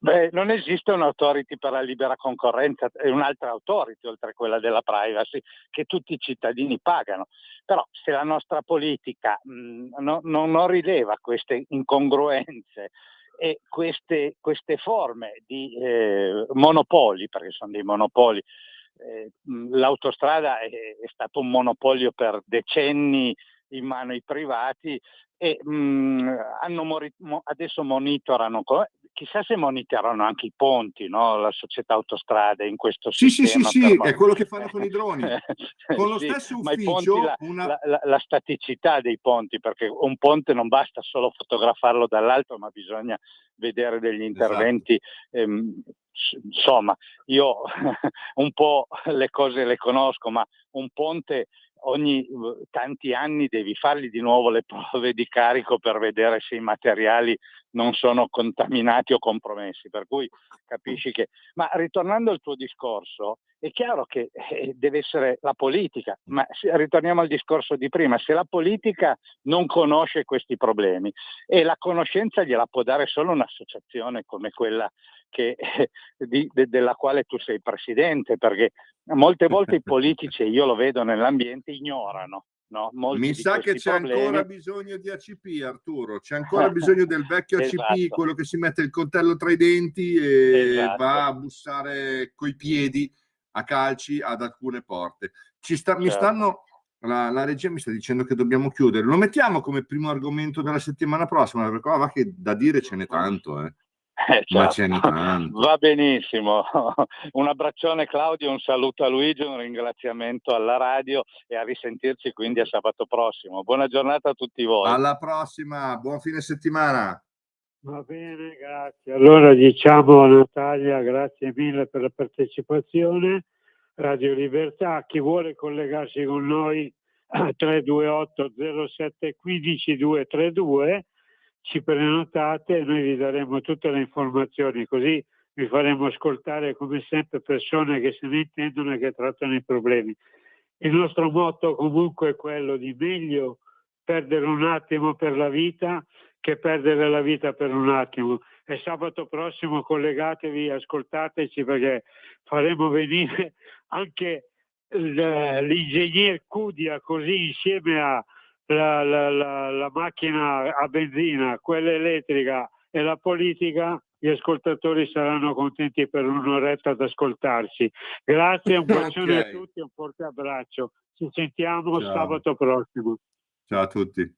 Beh, non esiste un'autority per la libera concorrenza e un'altra autority oltre a quella della privacy che tutti i cittadini pagano. Però se la nostra politica non rileva queste incongruenze e queste forme di monopoli, perché sono dei monopoli, l'autostrada è stato un monopolio per decenni in mano ai privati e adesso monitorano, chissà se monitorano anche i ponti, no? La società autostrade in questo sistema. Sì, è quello che fanno con i droni. Con lo sì, stesso ma i ponti, ufficio... la staticità dei ponti, perché un ponte non basta solo fotografarlo dall'alto, ma bisogna vedere degli interventi. Insomma, io un po' le cose le conosco, ma un ponte ogni tanti anni devi fargli di nuovo le prove di carico per vedere se i materiali non sono contaminati o compromessi, per cui capisci che... Ma ritornando al tuo discorso, è chiaro che deve essere la politica, ma ritorniamo al discorso di prima, se la politica non conosce questi problemi e la conoscenza gliela può dare solo un'associazione come quella della quale tu sei presidente, perché molte volte i politici, io lo vedo nell'ambiente, ignorano. No, mi sa che c'è ancora bisogno di ACP, Arturo, c'è ancora bisogno del vecchio ACP, quello che si mette il coltello tra i denti e va a bussare coi piedi a calci ad alcune porte. La regia mi sta dicendo che dobbiamo chiudere, lo mettiamo come primo argomento della settimana prossima, perché va che da dire ce n'è tanto. Ma c'è tanto. Va benissimo. Un abbraccione Claudio, un saluto a Luigi, un ringraziamento alla radio e a risentirci quindi a sabato prossimo. Buona giornata a tutti voi. Alla prossima, buon fine settimana. Va bene, grazie. Allora diciamo a Natalia grazie mille per la partecipazione. Radio Libertà, chi vuole collegarsi con noi 328 07 15 232, ci prenotate e noi vi daremo tutte le informazioni, così vi faremo ascoltare come sempre persone che se ne intendono e che trattano i problemi. Il nostro motto comunque è quello di meglio perdere un attimo per la vita che perdere la vita per un attimo. E sabato prossimo collegatevi, ascoltateci, perché faremo venire anche l'ingegner Cudia, così insieme a la macchina a benzina, quella elettrica e la politica. Gli ascoltatori saranno contenti per un'oretta ad ascoltarci. Grazie, un bacione a tutti, un forte abbraccio. Ci sentiamo sabato prossimo. Ciao a tutti.